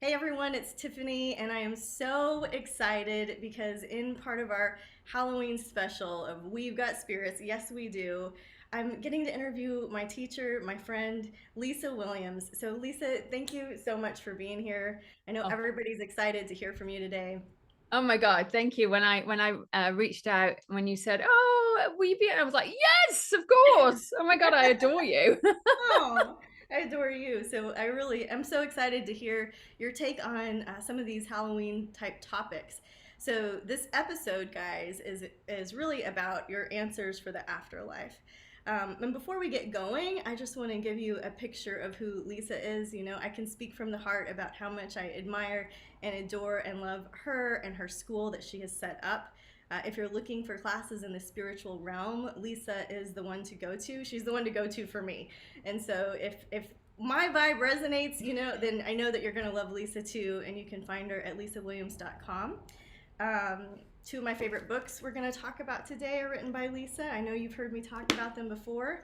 Hey everyone, it's Tiffany, and I am so excited because in part of our Halloween special of We've Got Spirits, yes we do, I'm getting to interview my teacher, my friend, Lisa Williams. So Lisa, thank you so much for being here. I know Oh, everybody's excited to hear from you today. oh my God, thank you. When I reached out, when you said, "Oh, will you be?" I was like, "Yes, of course." Oh my God, I adore you. Oh, I adore you. So I really am so excited to hear your take on some of these Halloween type topics. So this episode, guys, is really about your answers for the afterlife. And before we get going, I just want to give you a picture of who Lisa is. You know, I can speak from the heart about how much I admire and adore and love her and her school that she has set up. If you're looking for classes in the spiritual realm, Lisa is the one to go to. She's the one to go to for me. And so if my vibe resonates, you know, then I know that you're going to love Lisa too. And you can find her at lisawilliams.com. Um, Two of my favorite books we're going to talk about today are written by Lisa. I know you've heard me talk about them before.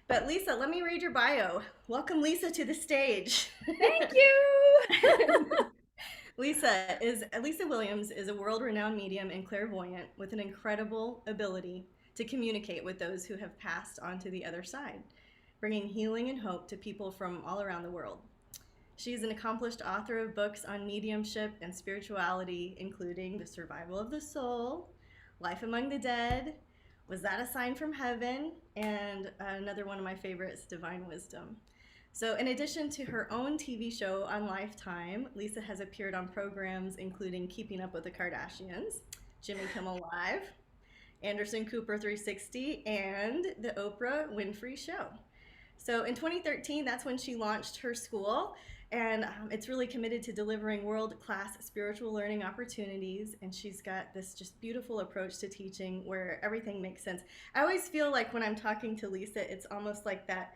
But Lisa, let me read your bio. Welcome Lisa to the stage. Thank you. Lisa Williams is a world-renowned medium and clairvoyant with an incredible ability to communicate with those who have passed on to the other side, bringing healing and hope to people from all around the world. She is an accomplished author of books on mediumship and spirituality, including The Survival of the Soul, Life Among the Dead, Was That a Sign from Heaven, and another one of my favorites, Divine Wisdom. So, in addition to her own TV show on Lifetime, Lisa has appeared on programs including Keeping Up with the Kardashians, Jimmy Kimmel Live, Anderson Cooper 360, and the Oprah Winfrey Show. So in 2013, that's when she launched her school, and it's really committed to delivering world-class spiritual learning opportunities. And she's got this just beautiful approach to teaching where everything makes sense. I always feel like when I'm talking to Lisa, it's almost like that.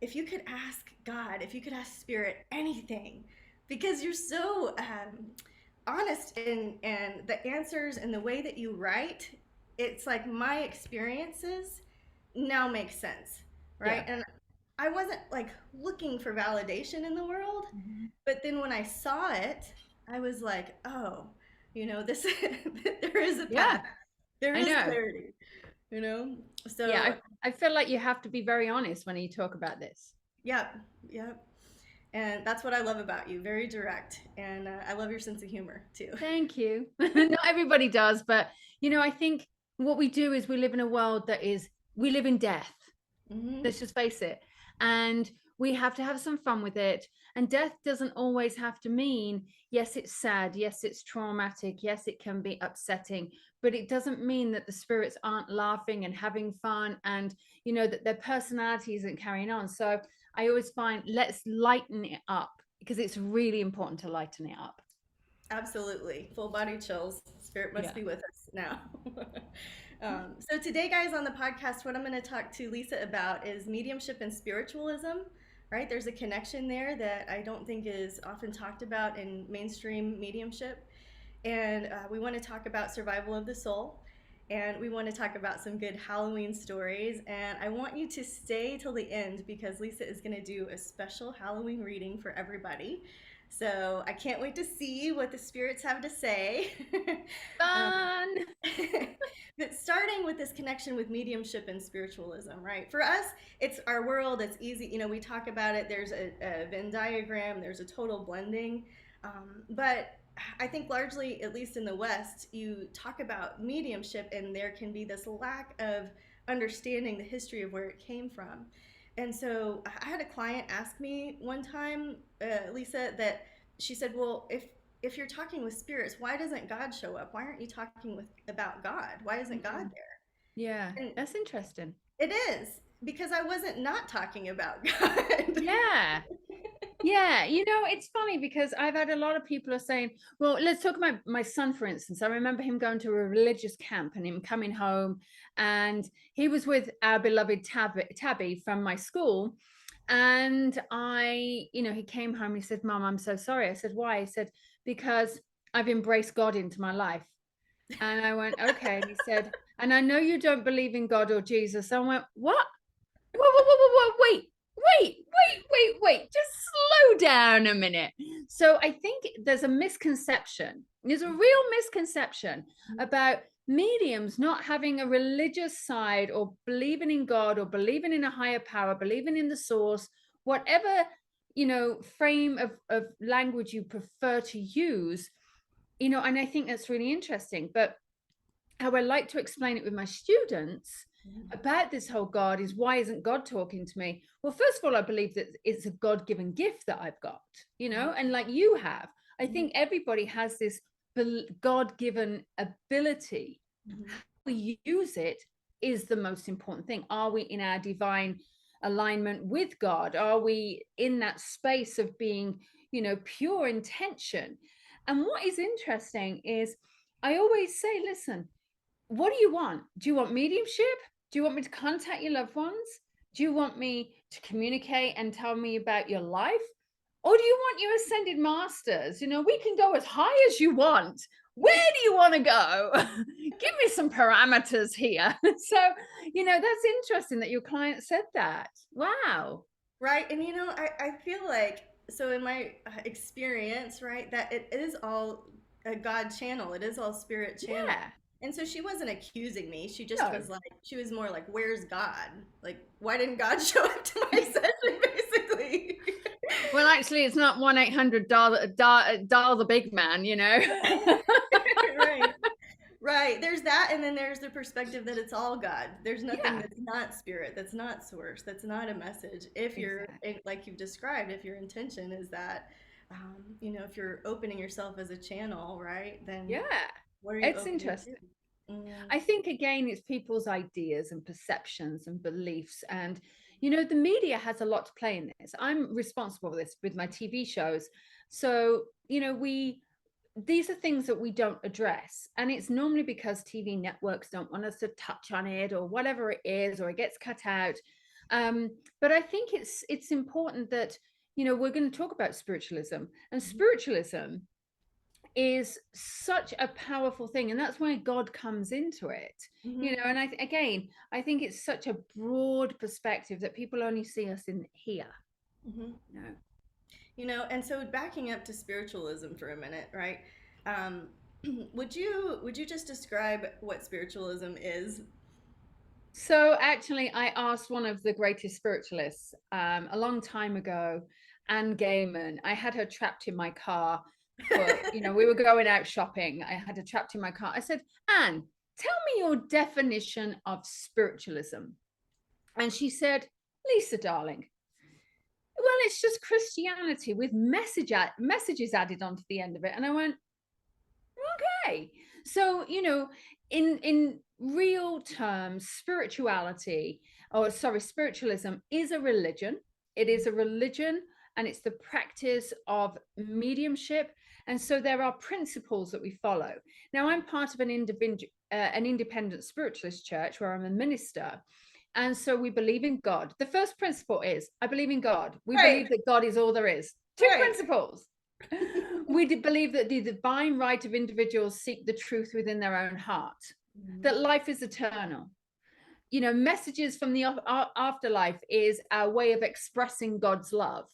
If you could ask God, if you could ask Spirit anything, because you're so honest and the answers and the way that you write, it's like my experiences now make sense, right? Yeah. And I wasn't like looking for validation in the world, Mhm. but then when I saw it, I was like, oh, you know, this there is a Yeah, path, there I is know. clarity, you know. Yeah, So I feel like you have to be very honest when you talk about this. yeah, yeah, and that's what I love about you, very direct, and I love your sense of humor too. Thank you. Not everybody does, but I think what we do is we live in a world we live in death. Hmm. Let's just face it. And we have to have some fun with it. And death doesn't always have to mean, yes, it's sad. Yes, it's traumatic. Yes, it can be upsetting. But it doesn't mean that the spirits aren't laughing and having fun and, that their personality isn't carrying on. So I always find let's lighten it up because it's really important to lighten it up. Absolutely. Full body chills. Spirit must Yeah. be with us now. So, today, guys, on the podcast, what I'm going to talk to Lisa about is mediumship and spiritualism, right? There's a connection there that I don't think is often talked about in mainstream mediumship. And we want to talk about survival of the soul. And we want to talk about some good Halloween stories. And I want you to stay till the end because Lisa is going to do a special Halloween reading for everybody. So I can't wait to see what the spirits have to say. um, Fun. but starting with this connection with mediumship and spiritualism, right? For us, it's our world. It's easy. You know, we talk about it. There's a Venn diagram. There's a total blending. But I think largely, at least in the West, you talk about mediumship, and there can be this lack of understanding the history of where it came from. And so I had a client ask me one time, Lisa, that she said, "Well, if you're talking with spirits, why doesn't God show up? Why aren't you talking with about God? Why isn't God Mm. there?" Yeah, And that's interesting. it is because I wasn't not talking about God. Yeah. Yeah, it's funny because I've had a lot of people are saying, well, let's talk about my son, for instance. I remember him going to a religious camp and him coming home, and he was with our beloved Tabby from my school. And he came home, he said, Mom, I'm so sorry. I said, why? He said, because I've embraced God into my life. And I went, okay. And he said, and I know you don't believe in God or Jesus. I went, what? Whoa, whoa, whoa, whoa, whoa, wait. wait, just slow down a minute. So I think there's a misconception. There's a real misconception about mediums not having a religious side, or believing in God, or believing in a higher power, believing in the source, whatever, frame of language you prefer to use, and I think that's really interesting. But how I like to explain it with my students about this whole God is, why isn't God talking to me? Well, first of all, I believe that it's a God-given gift that I've got, and like you have, I think everybody has this God-given ability. How we use it is the most important thing. Are we in our divine alignment with God? Are we in that space of being, pure intention? And what is interesting is, I always say, listen, what do you want? Do you want mediumship? Do you want me to contact your loved ones? Do you want me to communicate and tell me about your life? Or do you want your ascended masters? We can go as high as you want. Where do you want to go? Give me some parameters here. So, that's interesting that your client said that. Wow. Right. And I feel like, so in my experience, right, that it is all a God channel. It is all spirit channel. Yeah. And so she wasn't accusing me. She just No. was like, she was more like, where's God? Like, why didn't God show up to my session, basically? Well, actually, it's not 1-800 dial the big man, Right. Right. There's that. And then there's the perspective that it's all God. There's nothing Yeah, that's not spirit, that's not source, that's not a message. If you're, exactly. like you've described, if your intention is that, if you're opening yourself as a channel, right, then Yeah, what are you it's opening to? interesting. Mm, I think, again, it's people's ideas and perceptions and beliefs. And, the media has a lot to play in this. I'm responsible for this with my TV shows. So, these are things that we don't address. And it's normally because TV networks don't want us to touch on it, or whatever it is, or it gets cut out. But I think it's important that, we're going to talk about spiritualism. And spiritualism is such a powerful thing, and that's why God comes into it. mhm, And I think it's such a broad perspective that people only see us in here. mhm. you know And so backing up to spiritualism for a minute, right? Um, would you just describe what spiritualism is? so actually, I asked one of the greatest spiritualists, a long time ago, Anne Gaiman. I had her trapped in my car for, we were going out shopping. I had her trapped in my car. I said, Anne, tell me your definition of spiritualism. And she said, Lisa, darling, well, it's just Christianity with messages added onto the end of it. And I went, okay. So, in real terms, spiritualism is a religion. It is a religion, and it's the practice of mediumship. And so there are principles that we follow. Now, I'm part of an independent spiritualist church where I'm a minister. And so we believe in God. The first principle is, I believe in God. We Right, believe that God is all there is. Two right. principles. We believe that the divine right of individuals seek the truth within their own heart, that life is eternal. Messages from the afterlife is our way of expressing God's love.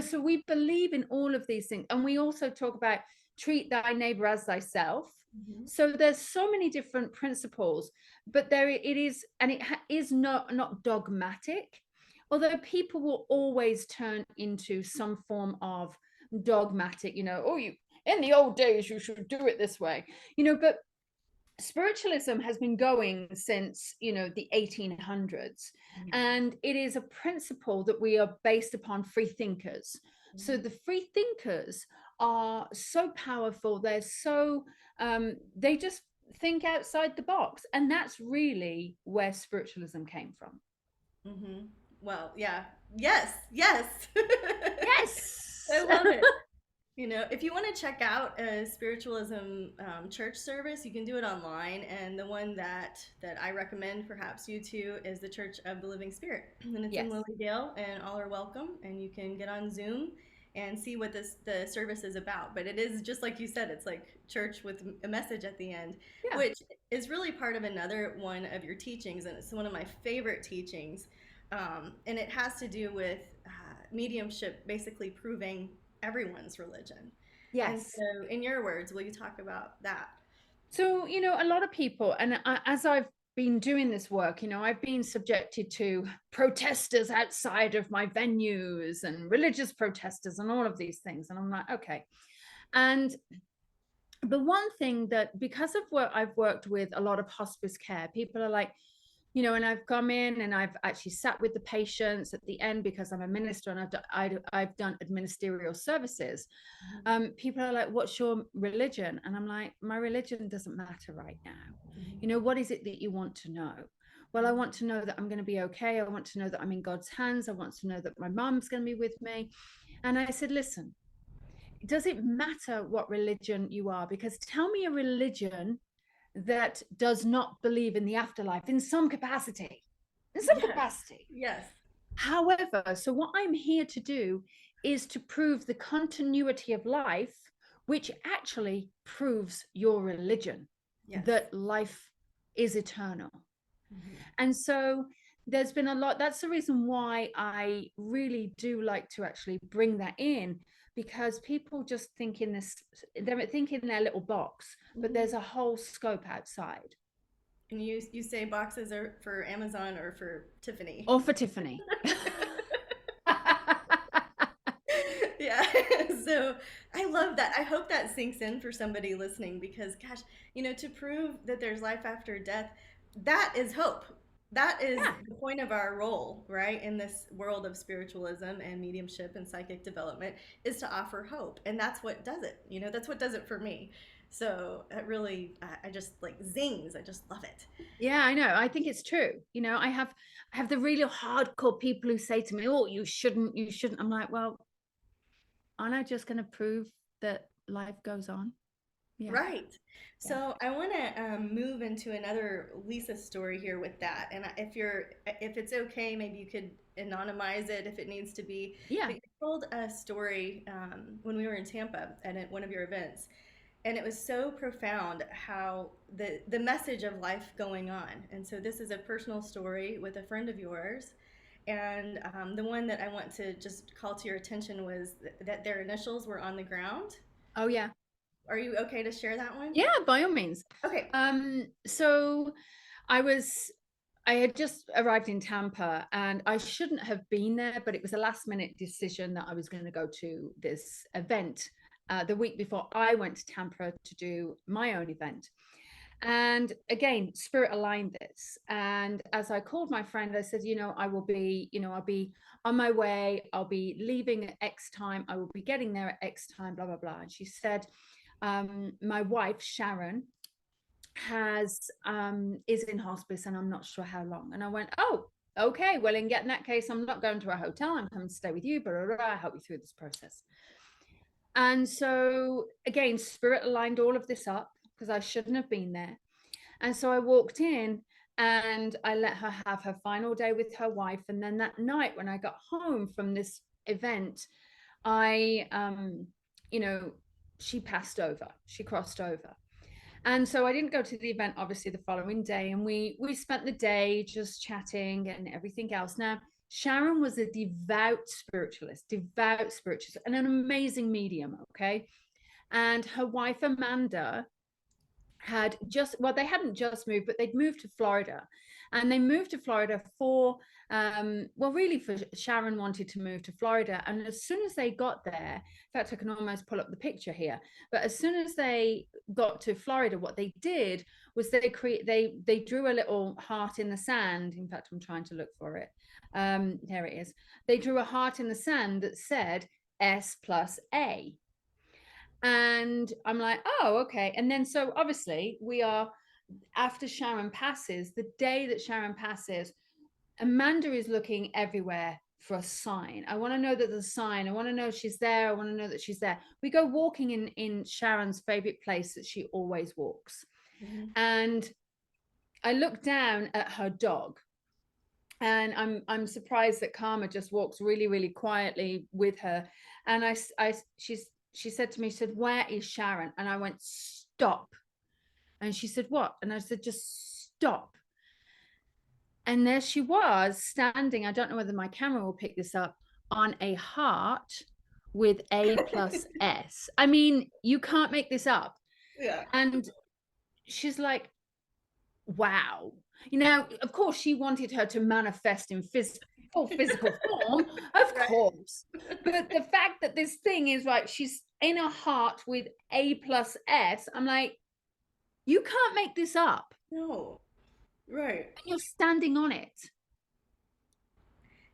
So we believe in all of these things. And we also talk about treat thy neighbor as thyself. Mhm. So there's so many different principles, but there it is, and it is not dogmatic, although people will always turn into some form of dogmatic, oh, you in the old days you should do it this way, but spiritualism has been going since the 1800s, and it is a principle that we are based upon free thinkers. So the free thinkers are so powerful, they're so they just think outside the box, and that's really where spiritualism came from. Mhm. Well, yeah. Yes, yes. I Yes. love it. If you want to check out a spiritualism church service, you can do it online. And the one that I recommend, perhaps you too, is the Church of the Living Spirit, and it's in Yes. Lilydale, and all are welcome. And you can get on Zoom and see what the service is about. But it is just like you said, it's like church with a message at the end, Yeah. which is really part of another one of your teachings, and it's one of my favorite teachings. and it has to do with mediumship basically proving everyone's religion. And Yes. so, in your words, will you talk about that? So, a lot of people, and as I've been doing this work, I've been subjected to protesters outside of my venues and religious protesters and all of these things. And I'm like, okay. And the one thing that, because of what I've worked with a lot of hospice care, people are like, and I've come in and I've actually sat with the patients at the end because I'm a minister and I've done administerial services. People are like, what's your religion? And I'm like, my religion doesn't matter right now. What is it that you want to know? Well, I want to know that I'm going to be okay. I want to know that I'm in God's hands. I want to know that my mom's going to be with me. And I said, listen, does it matter what religion you are? Because tell me a religion that does not believe in the afterlife in some capacity. Yes. However, so what I'm here to do is to prove the continuity of life, which actually proves your religion, Yes. that life is eternal. Mm-hmm. And so there's been a lot. That's the reason why I really do like to actually bring that in, because people just think they're thinking in their little box, but there's a whole scope outside. And you say boxes are for Amazon or for Tiffany? Or for Tiffany. Yeah. So I love that. I hope that sinks in for somebody listening, because gosh, to prove that there's life after death, that is hope. That is the point of our role, right, in this world of spiritualism and mediumship and psychic development, is to offer hope. And that's what does it. That's what does it for me. So it really, I just like zings. I just love it. Yeah, I know. I think it's true. I have the really hardcore people who say to me, oh, you shouldn't. I'm like, well, aren't I just going to prove that life goes on? Yeah. Right. So I want to move into another Lisa story here with that. And if it's okay, maybe you could anonymize it if it needs to be. Yeah. But you told a story when we were in Tampa at one of your events, and it was so profound how the message of life going on. And so this is a personal story with a friend of yours. And the one that I want to just call to your attention was that their initials were on the ground. Oh, yeah. Are you okay to share that one? Yeah, by all means. Okay. So I had just arrived in Tampa and I shouldn't have been there, but it was a last minute decision that I was going to go to this event the week before I went to Tampa to do my own event. And again, spirit aligned this. And as I called my friend, I said, I'll be on my way. I'll be leaving at X time. I will be getting there at X time, blah, blah, blah. And she said, my wife, Sharon, is in hospice and I'm not sure how long. And I went, oh, okay, well, in that case, I'm not going to a hotel. I'm coming to stay with you, but I'll help you through this process. And so again, spirit aligned all of this up because I shouldn't have been there. And so I walked in and I let her have her final day with her wife. And then that night when I got home from this event, she passed over, she crossed over. And so I didn't go to the event, obviously, the following day. And we spent the day just chatting and everything else. Now, Sharon was a devout spiritualist, and an amazing medium, okay? And her wife, Amanda, they hadn't just moved, but they'd moved to Florida. And they moved to Florida for Sharon wanted to move to Florida. And as soon as they got there, in fact, I can almost pull up the picture here, but as soon as they got to Florida, what they did was they drew a little heart in the sand. In fact, I'm trying to look for it. There it is. They drew a heart in the sand that said S+A. And I'm like, oh, okay. And then so obviously after Sharon passes, the day that Sharon passes, Amanda is looking everywhere for a sign. I want to know that there's a sign. I want to know she's there. I want to know that she's there. We go walking in Sharon's favorite place that she always walks. Mm-hmm. And I look down at her dog. And I'm surprised that Karma just walks really, really quietly with her. And she said to me, she said, where is Sharon? And I went, stop. And she said, what? And I said, just stop. And there she was standing, I don't know whether my camera will pick this up, on a heart with A+S. I mean, you can't make this up. Yeah. And she's like, wow. You know, of course, she wanted her to manifest in full physical form, of Right. course. But the fact that this thing is like, she's in a heart with A+S, I'm like, you can't make this up. No. Right. And you're standing on it.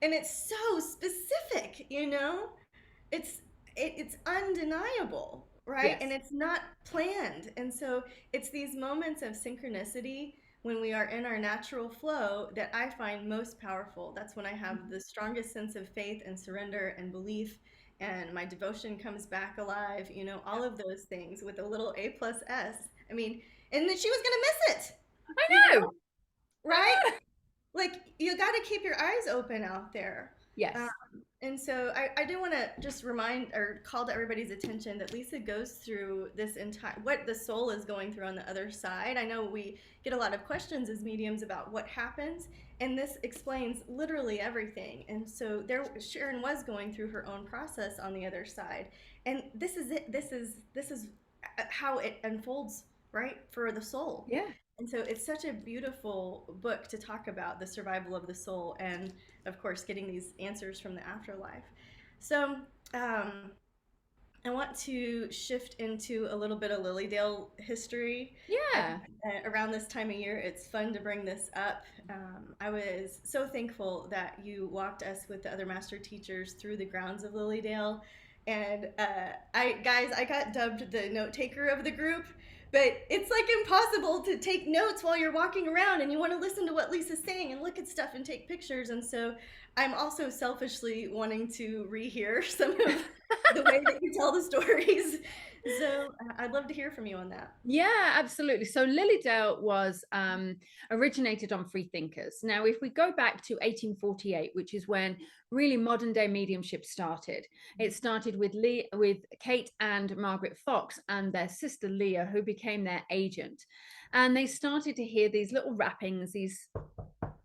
And it's so specific, you know? It's it's undeniable, right? Yes. And it's not planned. And so it's these moments of synchronicity when we are in our natural flow that I find most powerful. That's when I have the strongest sense of faith and surrender and belief, and my devotion comes back alive, you know, all of those things with a little A+S. I mean, and then she was gonna miss it, you I know, know. right? Like, you got to keep your eyes open out there. Yes. Um, and so I do want to just remind or call to everybody's attention that Lisa goes through this entire, what the soul is going through on the other side. I know we get a lot of questions as mediums about what happens, and this explains literally everything. And so there, Sharon was going through her own process on the other side, and this is it. This is how it unfolds, right, for the soul. Yeah. And so it's such a beautiful book to talk about the survival of the soul and, of course, getting these answers from the afterlife. So I want to shift into a little bit of Lilydale history. Yeah. Around this time of year, it's fun to bring this up. I was so thankful that you walked us with the other master teachers through the grounds of Lilydale. And I got dubbed the note taker of the group, but it's like impossible to take notes while you're walking around and you want to listen to what Lisa's saying and look at stuff and take pictures. And so I'm also selfishly wanting to rehear some of the way that you tell the stories. So I'd love to hear from you on that. Yeah, absolutely. So Lilydale was originated on free thinkers. Now, if we go back to 1848, which is when really modern day mediumship started, it started with Kate and Margaret Fox and their sister Leah, who became their agent. And they started to hear these little rappings, these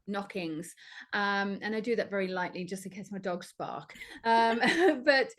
knockings, and I do that very lightly just in case my dogs bark, but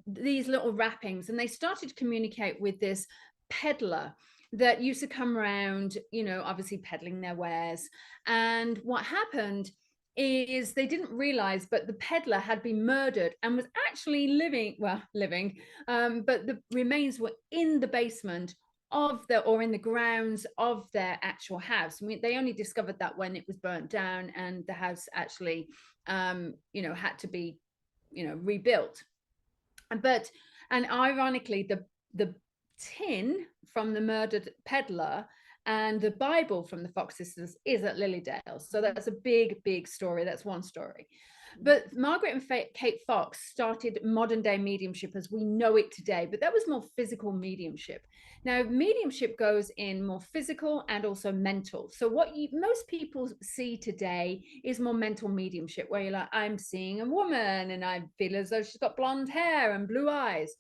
these little rappings, and they started to communicate with this peddler that used to come around, you know, obviously peddling their wares. And what happened is they didn't realize, but the peddler had been murdered and was actually living, but the remains were in the basement of the, or in the grounds of their actual house. I mean, they only discovered that when it was burnt down and the house actually, you know, had to be, you know, rebuilt. But, and ironically, the tin from the murdered peddler and the Bible from the Fox sisters is at Lilydale. So that's a big story. That's one story. But Margaret and Kate Fox started modern day mediumship as we know it today, but that was more physical mediumship. Now, mediumship goes in more physical and also mental. So what most people see today is more mental mediumship, where you're like, I'm seeing a woman and I feel as though she's got blonde hair and blue eyes.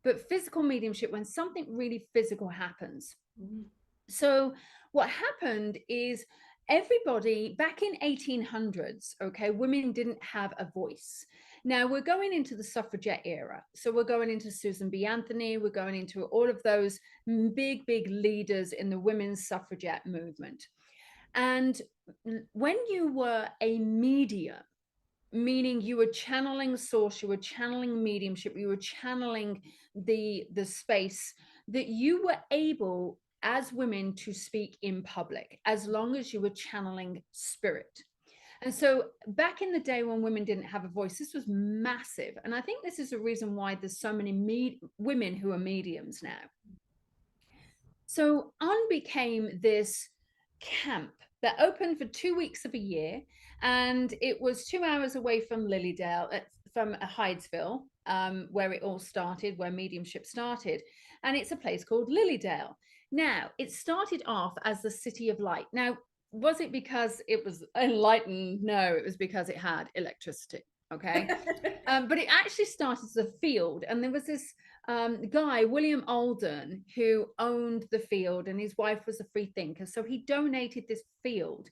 But physical mediumship, when something really physical happens. Mm-hmm. So what happened is everybody back in 1800s, okay, women didn't have a voice. Now we're going into the suffragette era. So we're going into Susan B. Anthony, we're going into all of those big leaders in the women's suffragette movement. And when you were a medium, meaning you were channeling source, you were channeling mediumship, you were channeling the space, that you were able as women to speak in public as long as you were channeling spirit. And so back in the day when women didn't have a voice, this was massive. And I think this is the reason why there's so many women who are mediums now. So on became this camp that opened for 2 weeks of a year, and it was 2 hours away from Lilydale, from Hydesville, where it all started, where mediumship started. And it's a place called Lilydale. Now, it started off as the City of Light. Now, was it because it was enlightened? No, it was because it had electricity. Okay. But it actually started as a field. And there was this guy, William Alden, who owned the field, and his wife was a free thinker. So he donated this field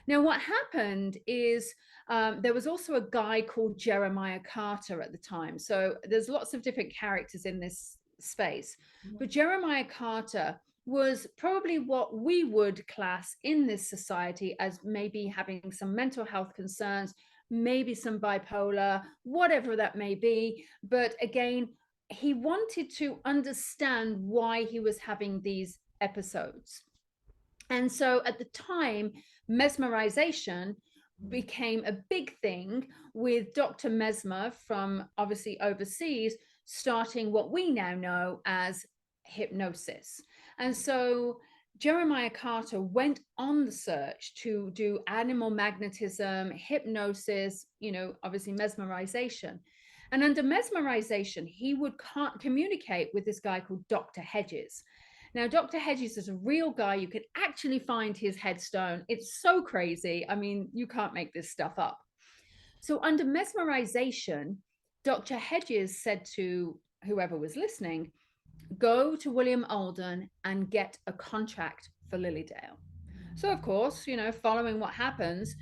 Now, what happened is there was also a guy called Jeremiah Carter at the time. So there's lots of different characters in this space. But Jeremiah Carter was probably what we would class in this society as maybe having some mental health concerns, maybe some bipolar, whatever that may be. But again, he wanted to understand why he was having these episodes. And so at the time, mesmerization became a big thing, with Dr. Mesmer from obviously overseas starting what we now know as hypnosis. And so Jeremiah Carter went on the search to do animal magnetism, hypnosis, obviously mesmerization. And under mesmerization, he would communicate with this guy called Dr. Hedges. Now, Dr. Hedges is a real guy. You can actually find his headstone. It's so crazy. I mean, you can't make this stuff up. So under mesmerization, Dr. Hedges said to whoever was listening, go to William Alden and get a contract for Lilydale. So, of course, following what happens,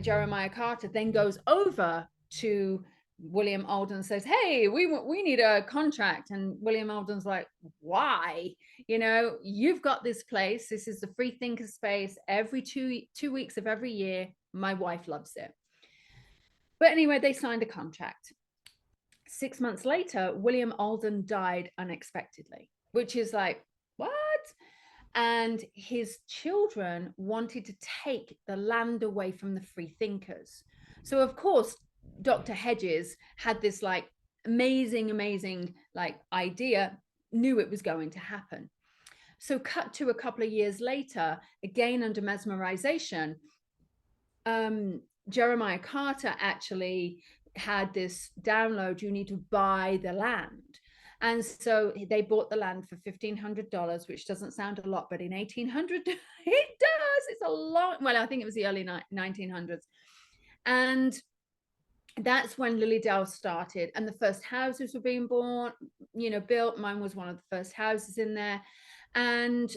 Jeremiah Carter then goes over to William Alden, says, hey, we need a contract. And William Alden's like, why? You've got this place. This is the free thinker space every two weeks of every year. My wife loves it. But anyway, they signed a contract. 6 months later, William Alden died unexpectedly, which is like, what? And his children wanted to take the land away from the free thinkers. So, of course, Dr. Hedges had this like amazing like idea, knew it was going to happen. So cut to a couple of years later, again under mesmerization, Jeremiah Carter actually had this download, you need to buy the land. And so they bought the land for $1,500, which doesn't sound a lot, but in 1800, it does. It's a lot. Well, I think it was the early 1900s. And that's when Lilydale started, and the first houses were being built. Mine was one of the first houses in there. And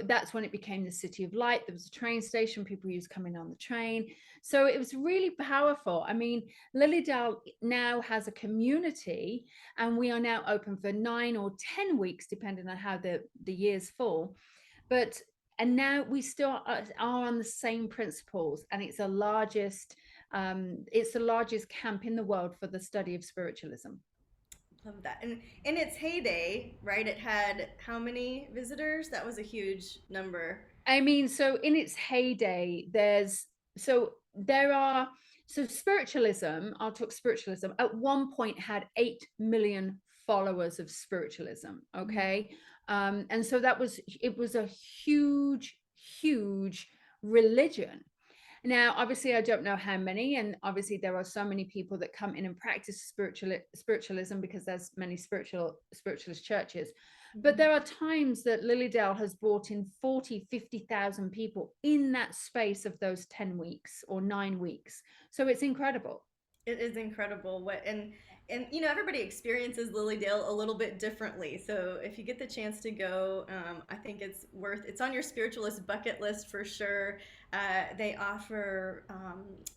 that's when it became the City of Light. There was a train station, people used coming on the train. So it was really powerful. I mean, Lilydale now has a community, and we are now open for 9 or 10 weeks, depending on how the years fall. And now we still are on the same principles, and it's the largest camp in the world for the study of spiritualism. Love that. And in its heyday, right, it had how many visitors? That was a huge number. I mean, so in its heyday, spiritualism, I'll talk spiritualism, at one point had 8 million followers of spiritualism. Okay. And so it was a huge religion. Now, obviously, I don't know how many, and obviously there are so many people that come in and practice spiritualism because there's many spiritualist churches. But there are times that Lilydale has brought in 40, 50,000 people in that space of those 10 weeks or 9 weeks. So it's incredible. It is incredible. And everybody experiences Lilydale a little bit differently. So if you get the chance to go, I think it's on your spiritualist bucket list for sure. They offer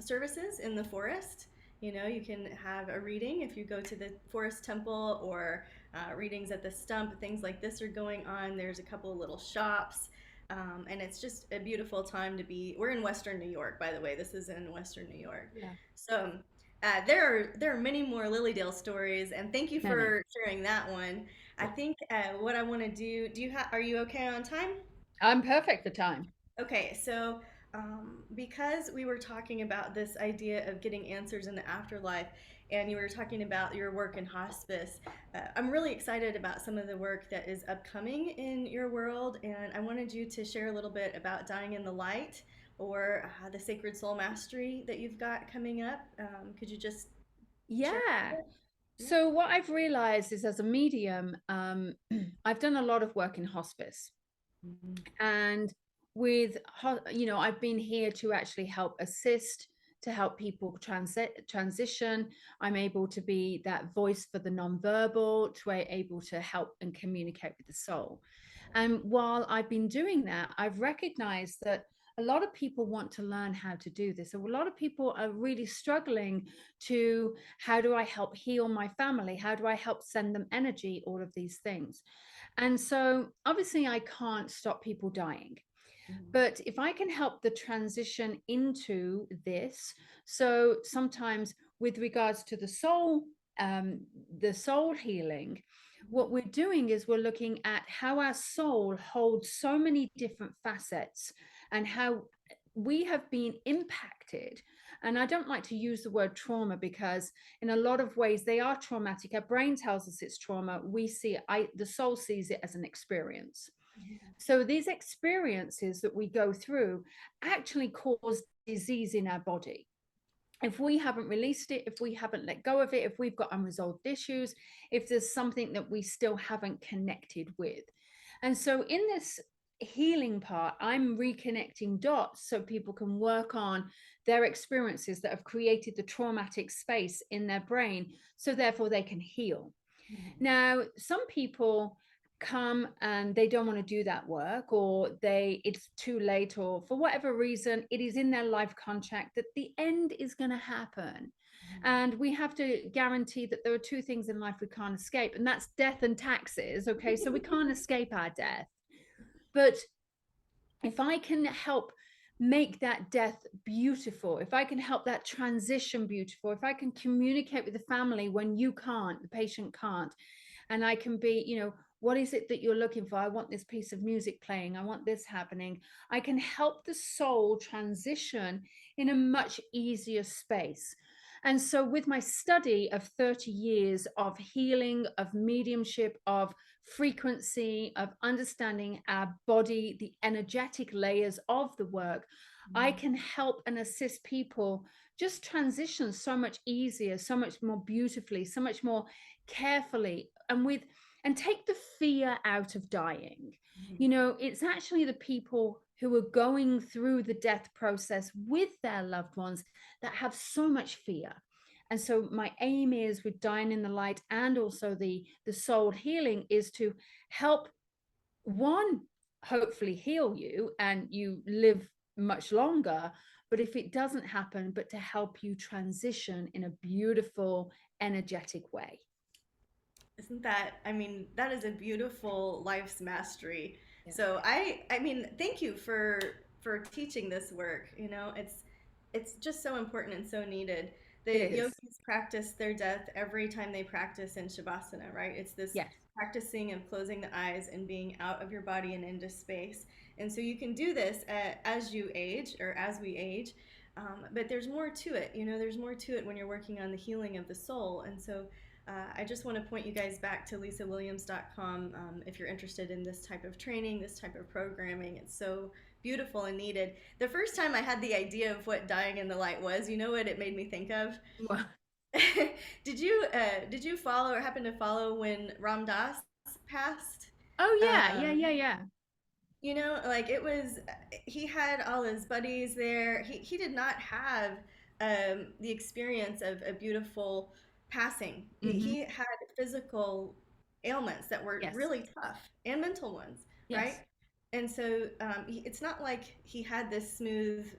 services in the forest. You can have a reading if you go to the forest temple, or readings at the stump. Things like this are going on. There's a couple of little shops. And it's just a beautiful time to be. We're in Western New York, by the way. This is in Western New York. Yeah. So there are many more Lilydale stories, and thank you for sharing that one. I think what I want to do. Are you okay on time? I'm perfect for time. Okay, so because we were talking about this idea of getting answers in the afterlife, and you were talking about your work in hospice, I'm really excited about some of the work that is upcoming in your world, and I wanted you to share a little bit about Dying in the Light, or the Sacred Soul Mastery that you've got coming up. Could you just Yeah. So what I've realized is, as a medium, I've done a lot of work in hospice. And I've been here to actually help assist, to help people transition. I'm able to be that voice for the nonverbal, to be able to help and communicate with the soul. And while I've been doing that, I've recognized that a lot of people want to learn how to do this. So a lot of people are really struggling to, how do I help heal my family? How do I help send them energy? All of these things. And so obviously I can't stop people dying. Mhm. But if I can help the transition into this, so sometimes with regards to the soul healing, what we're doing is we're looking at how our soul holds so many different facets and how we have been impacted. And I don't like to use the word trauma because in a lot of ways they are traumatic. Our brain tells us it's trauma. We see it, the soul sees it as an experience. Mhm. So these experiences that we go through actually cause disease in our body. If we haven't released it, if we haven't let go of it, if we've got unresolved issues, if there's something that we still haven't connected with. And so in this healing part, I'm reconnecting dots so people can work on their experiences that have created the traumatic space in their brain, so therefore they can heal. Mhm. Now, some people come and they don't want to do that work, or it's too late, or for whatever reason it is in their life contract that the end is going to happen. Mhm. And we have to guarantee that there are two things in life we can't escape, and that's death and taxes. Okay, so we can't escape our death. But if I can help make that death beautiful, if I can help that transition beautiful, if I can communicate with the family when you can't, the patient can't, and I can be, what is it that you're looking for? I want this piece of music playing. I want this happening. I can help the soul transition in a much easier space. And so, with my study of 30 years of healing, of mediumship, of frequency, of understanding our body, the energetic layers of the work, I Mhm. can help and assist people just transition so much easier, so much more beautifully, so much more carefully, and take the fear out of dying. Mhm. It's actually the people who are going through the death process with their loved ones that have so much fear. And so my aim is, with Dying in the Light and also the soul healing, is to help, one, hopefully heal you and you live much longer, but if it doesn't happen, but to help you transition in a beautiful, energetic way. Isn't that, I mean, that is a beautiful life's mastery. Yeah, So I mean, thank you for teaching this work. It's just so important and so needed. it The is. yogis practice their death every time they practice in Shavasana, right? It's this Yes. practicing of closing the eyes and being out of your body and into space. And so you can do this as you age, or as we age. But there's more to it. There's more to it when you're working on the healing of the soul. And so I just want to point you guys back to lisawilliams.com if you're interested in this type of training, this type of programming. It's so beautiful and needed. The first time I had the idea of what Dying in the Light was, you know what it made me think of? Well, Did you follow or happen to follow when Ram Dass passed? oh yeah, yeah, Um, yeah, yeah. like it was, he had all his buddies there. He did not have the experience of a beautiful passing. Hmm. He had physical ailments that were Yes. really tough, and mental ones, right? Yes. And so it's not like he had this smooth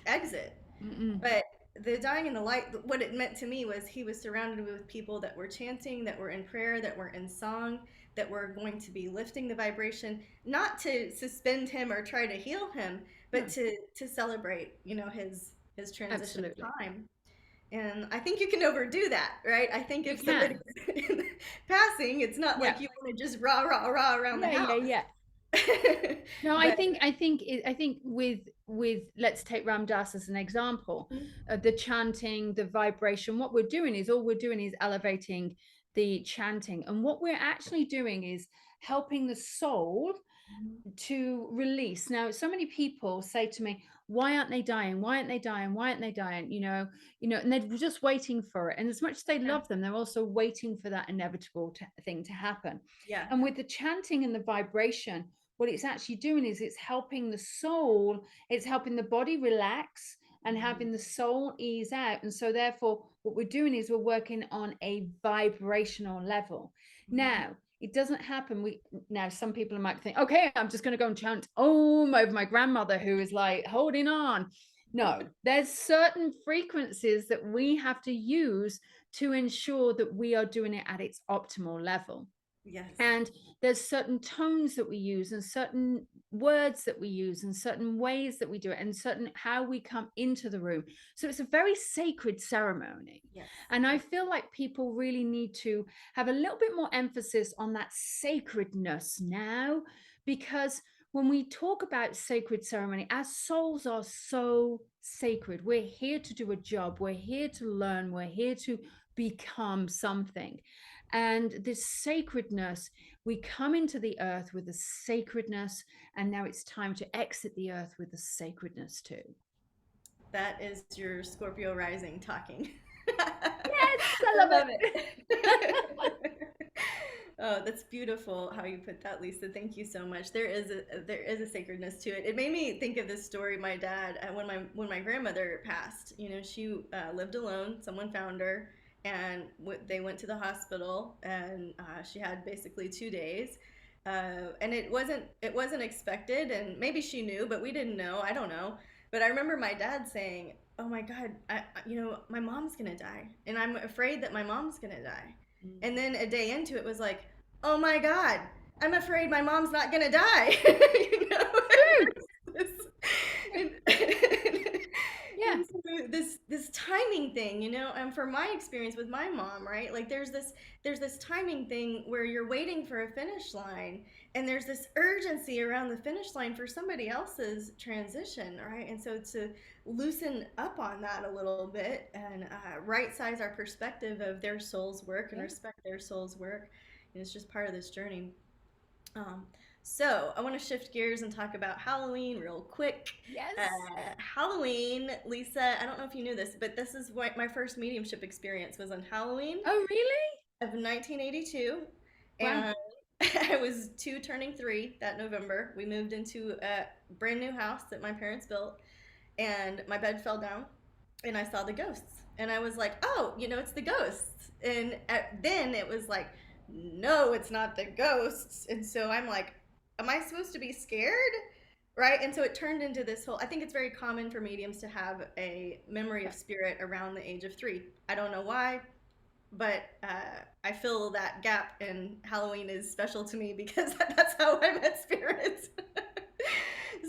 exit. Mm-mm. But the Dying in the Light, what it meant to me was he was surrounded with people that were chanting, that were in prayer, that were in song, that were going to be lifting the vibration, not to suspend him or try to heal him, but No, to celebrate, his transition absolutely. time. And I think you can overdo that, right? I think You if somebody's can. passing, it's not Yeah. like you want to just rah rah rah around the Yeah, yeah, house. yeah. No, I But think with let's take Ram Dass as an example, the chanting, the vibration. What we're doing is, all we're doing is elevating the chanting, and what we're actually doing is helping the soul to release. Now, so many people say to me, why aren't they dying? Why aren't they dying? Why aren't they dying? And they're just waiting for it. And as much as they yeah, love them, they're also waiting for that inevitable thing to happen. yeah. And with the chanting and the vibration, what it's actually doing is it's helping the soul, it's helping the body relax and Mhm. having the soul ease out. And so therefore, what we're doing is we're working on a vibrational level. Mhm. Now, It doesn't happen. Now some people might think, okay, I'm just going to go and chant Om over my grandmother who is like holding on. No, there's certain frequencies that we have to use to ensure that we are doing it at its optimal level. Yes. And there's certain tones that we use and certain words that we use and certain ways that we do it and certain how we come into the room. So it's a very sacred ceremony. Yes. And I feel like people really need to have a little bit more emphasis on that sacredness now, because when we talk about sacred ceremony, our souls are so sacred. We're here to do a job. We're here to learn. We're here to become something. And this sacredness, we come into the earth with a sacredness, and now it's time to exit the earth with a sacredness too. That is your Scorpio rising talking. Yes, I love it. Oh, that's beautiful how you put that, Lisa. Thank you so much. There is a sacredness to it. It made me think of this story. My dad, when my grandmother passed, you know, she lived alone. Someone found her, and they went to the hospital, and she had basically 2 days. And it wasn't expected, and maybe she knew, but we didn't know. I don't know. But I remember my dad saying, "Oh my God, my mom's gonna die, and I'm afraid that my mom's gonna die." And then a day into it was like, "Oh my God, I'm afraid my mom's not gonna die." You know? Yeah. And so this timing thing, you know, and from my experience with my mom, right? Like there's this timing thing where you're waiting for a finish line, and there's this urgency around the finish line for somebody else's transition, right? And so to loosen up on that a little bit and right size our perspective of their soul's work and respect their soul's work, and it's just part of this journey. So I want to shift gears and talk about Halloween real quick. Yes. Halloween, Lisa, I don't know if you knew this, but this is what my first mediumship experience was on Halloween. Oh, really? Of 1982. Wow. And I was 2 turning 3 that November. We moved into a brand new house that my parents built, and my bed fell down, and I saw the ghosts. And I was like, oh, it's the ghosts. And then it was like, no, it's not the ghosts. And so I'm like, am I supposed to be scared? Right? And so it turned into this whole, I think it's very common for mediums to have a memory of spirit around the age of 3. I don't know why, but I fill that gap, and Halloween is special to me because that's how I met spirits.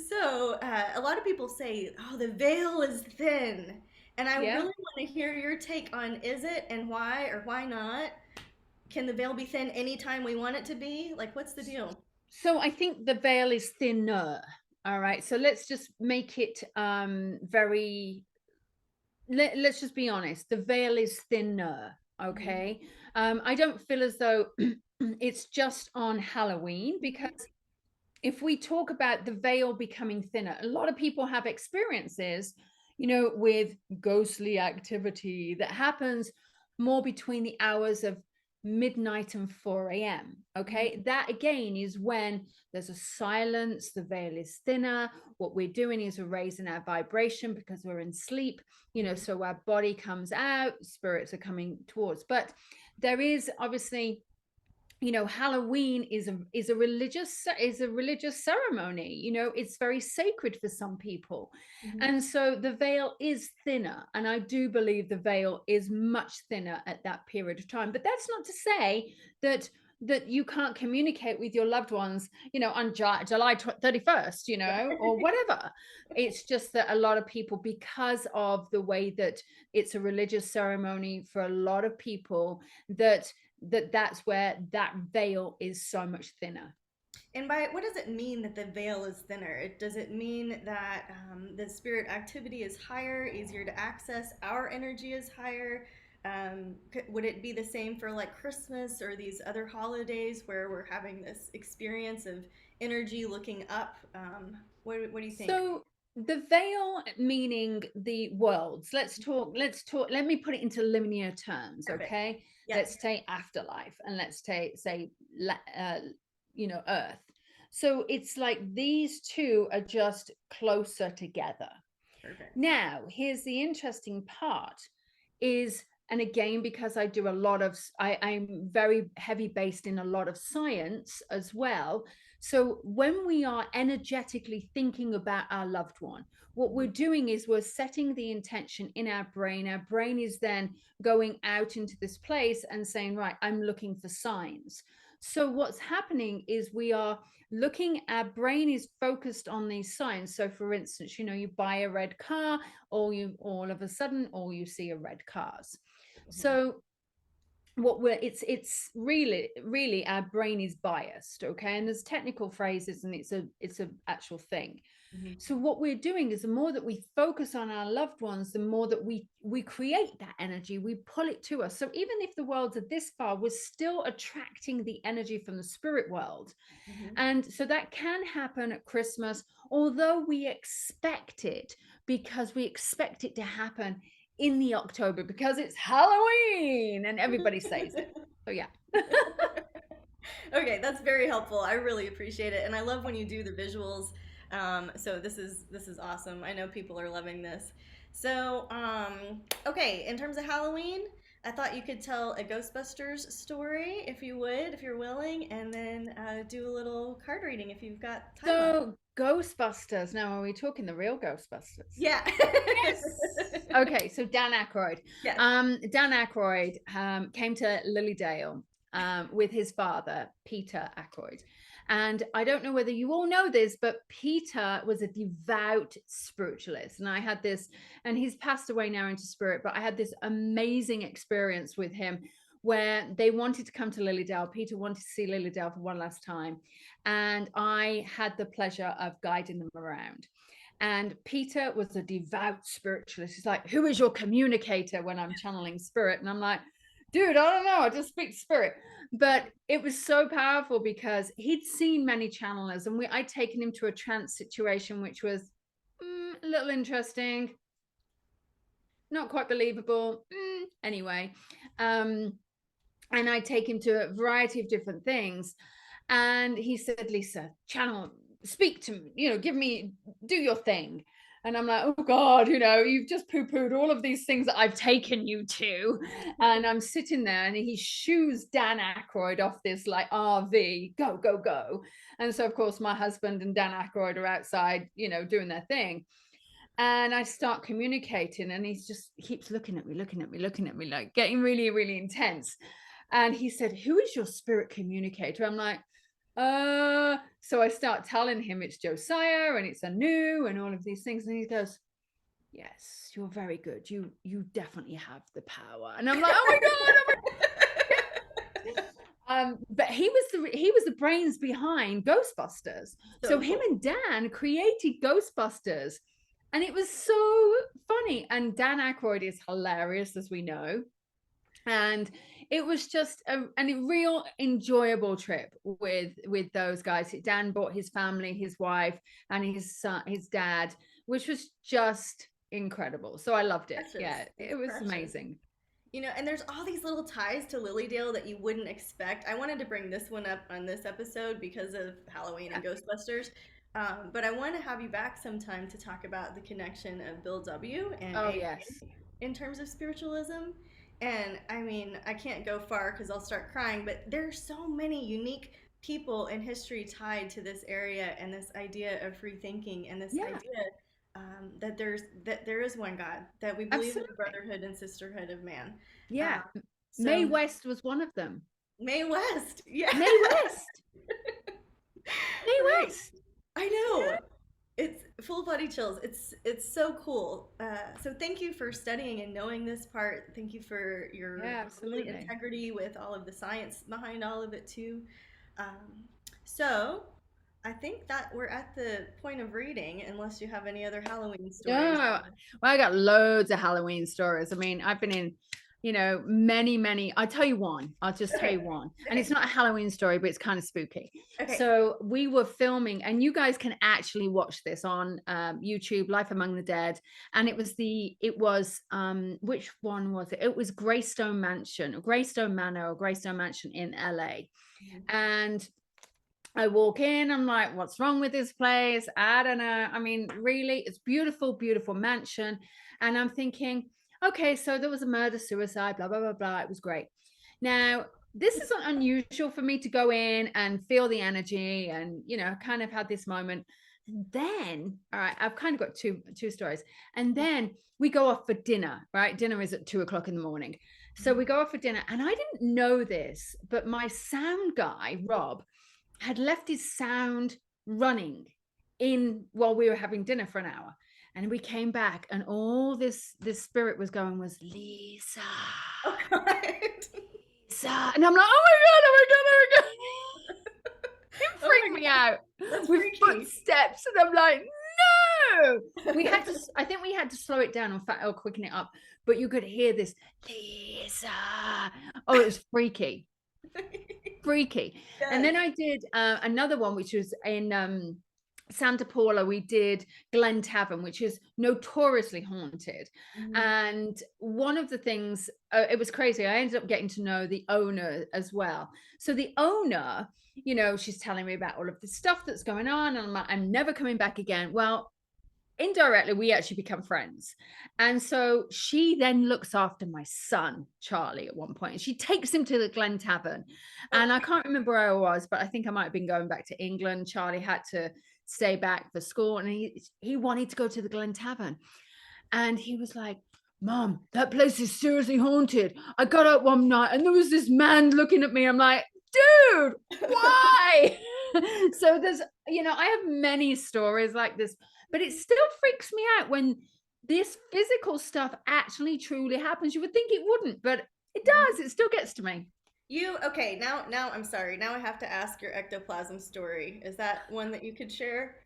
So a lot of people say, oh, the veil is thin. And I really want to hear your take on, is it, and why or why not? Can the veil be thin anytime we want it to be? Like, what's the deal? So I think the veil is thinner. All right. So let's just make it let's just be honest. The veil is thinner. Okay. I don't feel as though it's just on Halloween, because if we talk about the veil becoming thinner, a lot of people have experiences, with ghostly activity that happens more between the hours of midnight and 4 a.m. Okay. That again is when there's a silence, the veil is thinner. What we're doing is we're raising our vibration because we're in sleep, so our body comes out, spirits are coming towards. But there is obviously, Halloween is a religious ceremony. It's very sacred for some people. And so the veil is thinner, and I do believe the veil is much thinner at that period of time. But that's not to say that you can't communicate with your loved ones, on July 31st, or whatever. It's just that a lot of people, because of the way that it's a religious ceremony for a lot of people, that's where that veil is so much thinner. And by what does it mean that the veil is thinner? Does it mean that the spirit activity is higher, easier to access? Our energy is higher? Would it be the same for like Christmas or these other holidays where we're having this experience of energy looking up? What do you think? So the veil, meaning the worlds. Let's talk. Let me put it into linear terms. Perfect. Okay. Yes. Let's say afterlife, and let's say Earth. So it's like these two are just closer together. Perfect. Now, here's the interesting part: is And again, because I do a lot of, I'm very heavy based in a lot of science as well. So when we are energetically thinking about our loved one, what we're doing is we're setting the intention in our brain. Our brain is then going out into this place and saying, right, I'm looking for signs. So what's happening is we are looking, our brain is focused on these signs. So for instance, you buy a red car, or you all of a sudden, all you see are red cars. So it's really our brain is biased, okay? And there's technical phrases, and it's a actual thing. So what we're doing is the more that we focus on our loved ones, the more that we create that energy, we pull it to us. So even if the worlds are this far, we're still attracting the energy from the spirit world. And so that can happen at Christmas, although we expect it, because we expect it to happen in the October because it's Halloween and everybody says it. So yeah. Okay, that's very helpful. I really appreciate it, and I love when you do the visuals. So this is awesome. I know people are loving this. So okay, in terms of Halloween, I thought you could tell a Ghostbusters story if you would, if you're willing, and then do a little card reading if you've got time left. So Ghostbusters. Now, are we talking the real Ghostbusters? Yeah. Yes. Okay, so Dan Aykroyd. Yes. Dan Aykroyd came to Lilydale with his father, Peter Aykroyd. And I don't know whether you all know this, but Peter was a devout spiritualist. And I had this, and he's passed away now into spirit, but I had this amazing experience with him where they wanted to come to Lilydale. Peter wanted to see Lilydale for one last time. And I had the pleasure of guiding them around. And Peter was a devout spiritualist. He's like, who is your communicator when I'm channeling spirit? And I'm like, dude, I don't know. I just speak spirit. But it was so powerful because he'd seen many channelers, and I'd taken him to a trance situation, which was a little interesting, not quite believable. Anyway. And I'd take him to a variety of different things. And he said, Lisa, channel, speak to me, do your thing. And I'm like, oh God, you've just poo-pooed all of these things that I've taken you to. And I'm sitting there, and he shoos Dan Aykroyd off this like RV, go, go, go. And so of course my husband and Dan Aykroyd are outside, doing their thing. And I start communicating, and he just keeps looking at me, like getting really, really intense. And he said, who is your spirit communicator? I'm like, so I start telling him it's Josiah and it's Anu and all of these things. And he goes, yes, you're very good. You definitely have the power. And I'm like, oh my God. But he was the brains behind Ghostbusters. So him and Dan created Ghostbusters. And it was so funny. And Dan Aykroyd is hilarious, as we know. And it was just a real enjoyable trip with those guys. Dan brought his family, his wife, and his son, his dad, which was just incredible. So I loved it. It was amazing. And there's all these little ties to Lilydale that you wouldn't expect. I wanted to bring this one up on this episode because of Halloween and Ghostbusters. But I want to have you back sometime to talk about the connection of Bill W. and yes, in terms of spiritualism. And I mean, I can't go far because I'll start crying, but there are so many unique people in history tied to this area and this idea of free thinking and this idea that there is one God, that we believe in the brotherhood and sisterhood of man. Yeah. Mae West was one of them. Mae West. Yeah. Mae West. Mae West. I know. Yeah. It's full body chills. It's so cool. So thank you for studying and knowing this part. Thank you for your integrity with all of the science behind all of it too. So I think that we're at the point of reading, unless you have any other Halloween stories. Yeah, well, I got loads of Halloween stories. I mean, I've been in many. I'll tell you one. I'll just tell you one. And it's not a Halloween story, but it's kind of spooky. Okay. So we were filming, and you guys can actually watch this on YouTube, Life Among the Dead. And it was which one was it? It was Greystone Manor or Greystone Mansion in LA. Mm-hmm. And I walk in, I'm like, what's wrong with this place? I don't know. I mean, really, it's beautiful, beautiful mansion. And I'm thinking, okay, so there was a murder, suicide, blah, blah, blah, blah. It was great. Now, this isn't unusual for me to go in and feel the energy and, kind of had this moment. And then, all right, I've kind of got two stories. And then we go off for dinner, right? Dinner is at 2:00 in the morning. So we go off for dinner. And I didn't know this, but my sound guy, Rob, had left his sound running in while we were having dinner for an hour. And we came back and all this spirit was going was Lisa. Oh, God. Lisa. And I'm like, oh my God. It freaked me out. That's with freaky. Footsteps. And I'm like, no. I think we had to slow it down or quicken it up. But you could hear this, Lisa. Oh, it was freaky. Freaky. Yes. And then I did another one, which was in Santa Paula. We did Glen Tavern, which is notoriously haunted. And one of the things, it was crazy. I ended up getting to know the owner as well. So the owner, she's telling me about all of the stuff that's going on. And I'm like, I'm never coming back again. Well, indirectly, we actually become friends. And so she then looks after my son, Charlie, at one point. And she takes him to the Glen Tavern. And I can't remember where I was, but I think I might have been going back to England. Charlie had to stay back for school. And he wanted to go to the Glen Tavern. And he was like, Mom, that place is seriously haunted. I got up one night and there was this man looking at me. I'm like, dude, why? So there's, I have many stories like this. But it still freaks me out when this physical stuff actually truly happens. You would think it wouldn't, but it does. It still gets to me. Okay, now I'm sorry. Now I have to ask your ectoplasm story. Is that one that you could share?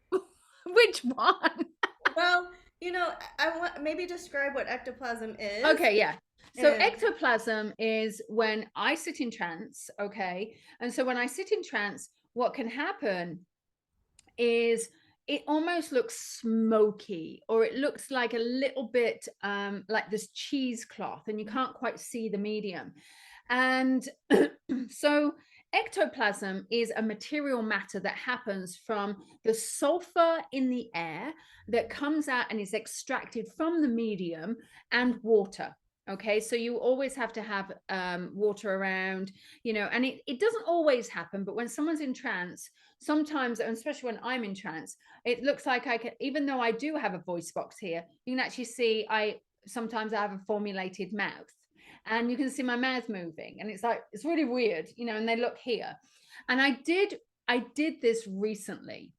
Which one? Well, I want maybe describe what ectoplasm is. Okay, yeah. So ectoplasm is when I sit in trance, okay? And so when I sit in trance, what can happen is it almost looks smoky, or it looks like a little bit like this cheesecloth, and you can't quite see the medium. And so ectoplasm is a material matter that happens from the sulfur in the air that comes out and is extracted from the medium and water. Okay, so you always have to have water around, and it doesn't always happen, but when someone's in trance, sometimes, and especially when I'm in trance, it looks like I can, even though I do have a voice box here, you can actually see sometimes I have a formulated mouth, and you can see my mouth moving, and it's really weird, and they look here. And I did this recently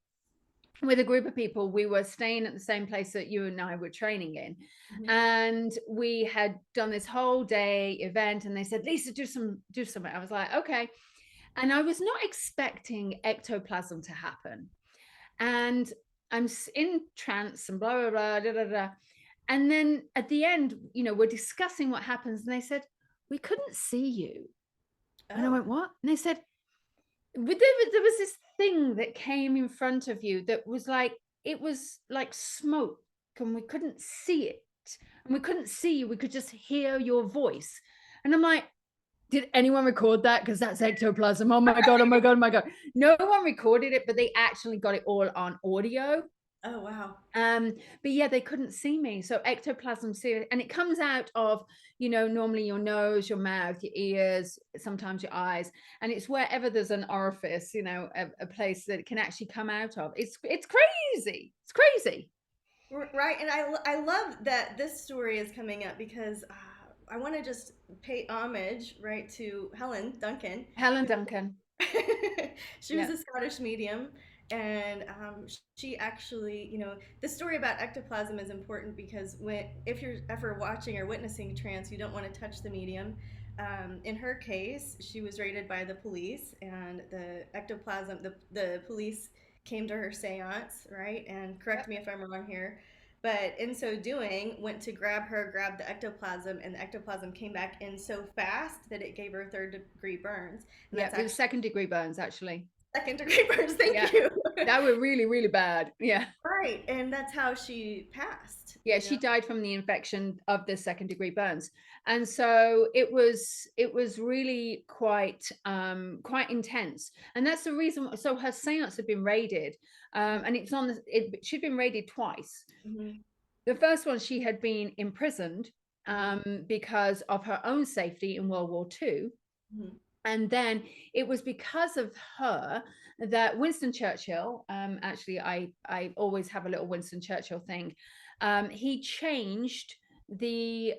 with a group of people. We were staying at the same place that you and I were training in. And we had done this whole day event, and they said, Lisa, do something. I was like, okay. And I was not expecting ectoplasm to happen. And I'm in trance and blah, blah, blah, da, da, da. And then at the end, we're discussing what happens. And they said, we couldn't see you. Oh. And I went, what? And they said, there was this thing that came in front of you that was like, it was like smoke, and we couldn't see it. And we couldn't see you. We could just hear your voice. And I'm like, did anyone record that? Because that's ectoplasm. Oh my God, oh my God, oh my God. No one recorded it, but they actually got it all on audio. Oh, wow. But yeah, they couldn't see me. So ectoplasm, and it comes out of, normally your nose, your mouth, your ears, sometimes your eyes. And it's wherever there's an orifice, a place that it can actually come out of. It's crazy. It's crazy. Right. And I love that this story is coming up, because I want to just pay homage, right, to Helen Duncan. She was a Scottish medium. And she actually, the story about ectoplasm is important because if you're ever watching or witnessing trance, you don't want to touch the medium. In her case, she was raided by the police, and the ectoplasm, the police came to her seance, right? And correct me if I'm wrong here, but in so doing, went to grab the ectoplasm, and the ectoplasm came back in so fast that it gave her third-degree burns. And it was second-degree burns, actually. Second-degree burns, thank you. That were really, really bad. Yeah. Right, and that's how she passed. Yeah, she died from the infection of the second-degree burns, and so it was really quite intense, and that's the reason. So her seance had been raided, and she'd been raided twice. The first one, she had been imprisoned because of her own safety in World War II. Mhm. And then it was because of her that Winston Churchill, actually, I always have a little Winston Churchill thing. He changed the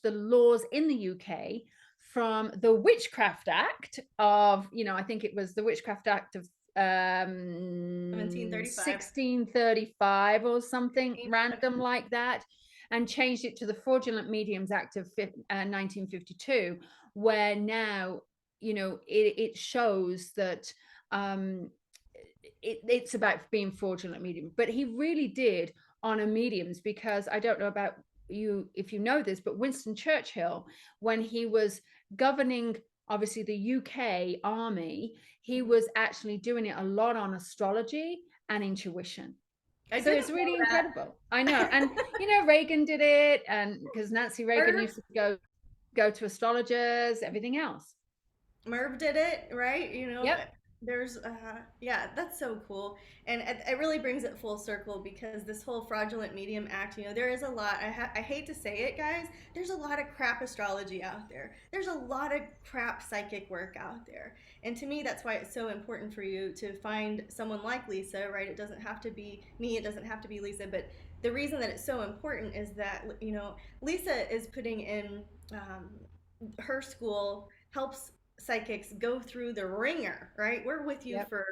laws in the UK from the Witchcraft Act of, I think it was the Witchcraft Act of 1735. 1635 or something random like that, and changed it to the Fraudulent Mediums Act of 1952, where now it shows that it's about being fraudulent medium. But he really did honor mediums, because I don't know about you if you know this, but Winston Churchill, when he was governing obviously the UK army, he was actually doing it a lot on astrology and intuition. So it's really incredible. I know. And Reagan did it, and because Nancy Reagan used to go to astrologers, everything else. Merv did it, right? Yep. There's, yeah, that's so cool. And it really brings it full circle, because this whole Fraudulent Medium Act, there is a lot, I hate to say it, guys, there's a lot of crap astrology out there. There's a lot of crap psychic work out there. And to me, that's why it's so important for you to find someone like Lisa, right? It doesn't have to be me, it doesn't have to be Lisa, but the reason that it's so important is that, Lisa is putting in, her school helps psychics go through the ringer, right? We're with you Yep. for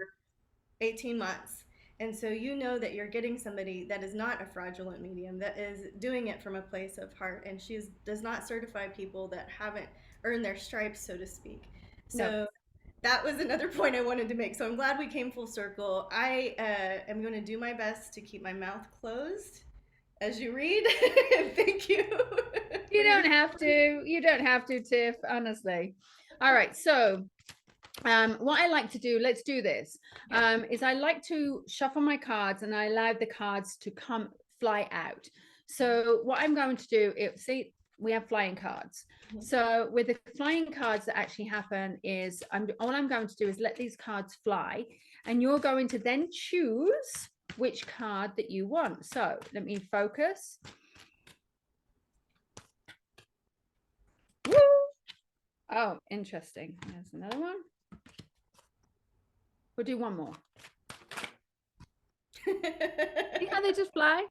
18 months. And so that you're getting somebody that is not a fraudulent medium, that is doing it from a place of heart. And she does not certify people that haven't earned their stripes, so to speak. So No. that was another point I wanted to make. So I'm glad we came full circle. I am going to do my best to keep my mouth closed as you read. Thank you. You don't have to. You don't have to, Tiff, honestly. All right. So what I like to do, let's do this, is I like to shuffle my cards, and I allow the cards to fly out. So what I'm going to do, see, we have flying cards. So with the flying cards that actually happen is, all I'm going to do is let these cards fly, and you're going to then choose which card that you want. So let me focus. Woo! Oh, interesting. There's another one. We'll do one more. See how they just fly?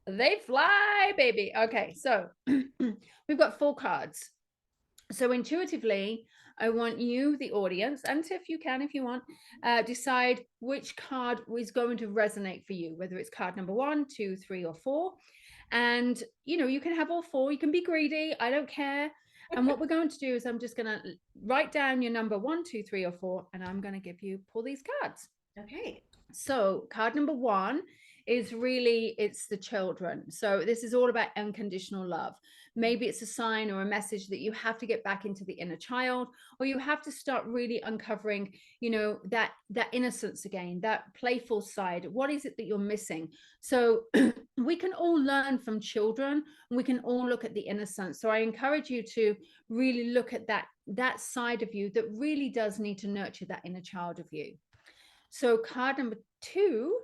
They fly, baby. Okay, so we've got 4 cards. So intuitively, I want you, the audience, and if you can, if you want, decide which card is going to resonate for you, whether it's card number 1, 2, 3, or 4. And, you can have all 4. You can be greedy. I don't care. And what we're going to do is I'm just going to write down your number 1, 2, 3, or 4, and I'm going to pull these cards. Okay. So card number 1 is really, it's the children. So this is all about unconditional love. Maybe it's a sign or a message that you have to get back into the inner child, or you have to start really uncovering, that innocence again, that playful side. What is it that you're missing? So we can all learn from children, and we can all look at the innocence. So I encourage you to really look at that side of you that really does need to nurture that inner child of you. So card number 2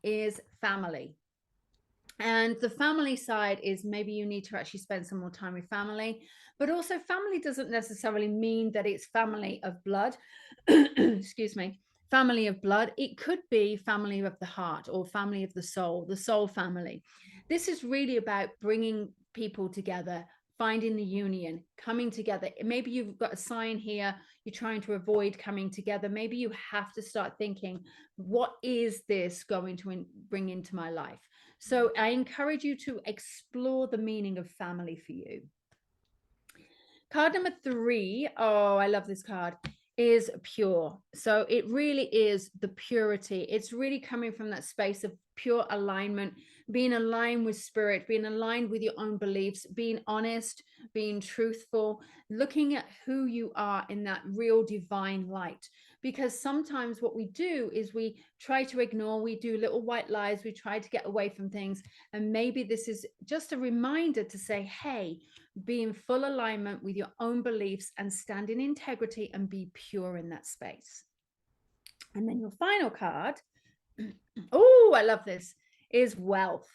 is family. And the family side is maybe you need to actually spend some more time with family, but also family doesn't necessarily mean that it's family of blood. Excuse me, family of blood. It could be family of the heart or family of the soul family. This is really about bringing people together, finding the union, coming together. Maybe you've got a sign here, you're trying to avoid coming together. Maybe you have to start thinking, what is this going to bring into my life? So I encourage you to explore the meaning of family for you. Card number 3, oh, I love this card, is pure. So it really is the purity. It's really coming from that space of pure alignment, being aligned with spirit, being aligned with your own beliefs, being honest, being truthful, looking at who you are in that real divine light. Because sometimes what we do is we try to ignore, we do little white lies, we try to get away from things. And maybe this is just a reminder to say, hey, be in full alignment with your own beliefs and stand in integrity and be pure in that space. And then your final card, oh, I love this, is wealth.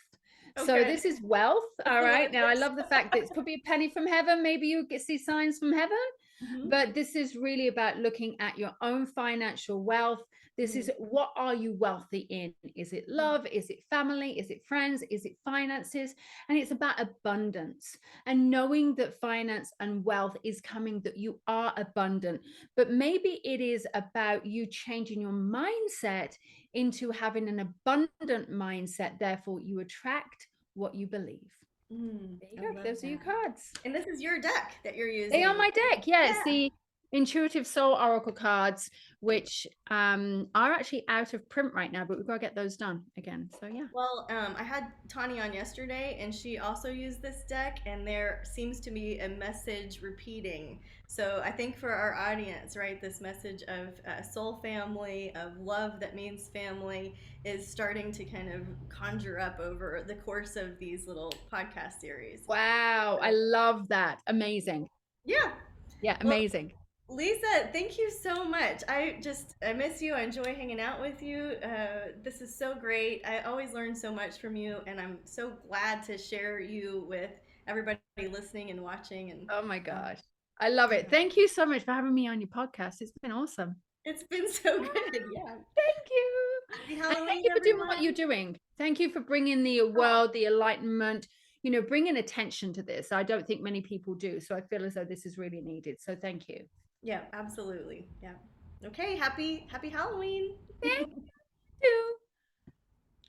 So Okay. this is wealth. All the one right. it Now I looks. love the fact that it could be a penny from heaven. Maybe you get see signs from heaven. Mhm. But this is really about looking at your own financial wealth. This is what are you wealthy in? Is it love? Is it family? Is it friends? Is it finances? And it's about abundance and knowing that finance and wealth is coming, that you are abundant. But maybe it is about you changing your mindset into having an abundant mindset. Therefore, you attract what you believe. There you I go. love Those are your that. cards. And this is your deck that you're They are using. my deck. Yeah, it's Yeah. the Intuitive Soul Oracle cards, which are actually out of print right now, but we've got to get those done again. So yeah. Well, I had Tani on yesterday, and she also used this deck, and there seems to be a message repeating. So I think for our audience, right, this message of soul family, of love that means family, is starting to kind of conjure up over the course of these little podcast series. Wow, I love that. Amazing. Yeah. Yeah, Well, amazing. Lisa, thank you so much. I miss you. I enjoy hanging out with you. This is so great. I always learn so much from you, and I'm so glad to share you with everybody listening and watching. And Oh my gosh. I love it. Thank you so much for having me on your podcast. It's been awesome. it's been so good. Yeah. Thank you. Happy And thank Halloween, you for doing what everyone. you're doing. Thank you for bringing the world, the enlightenment, bringing attention to this. I don't think many people do. So I feel as though this is really needed. So thank you. Yeah, absolutely. Yeah. Okay. Happy Halloween. Thank you.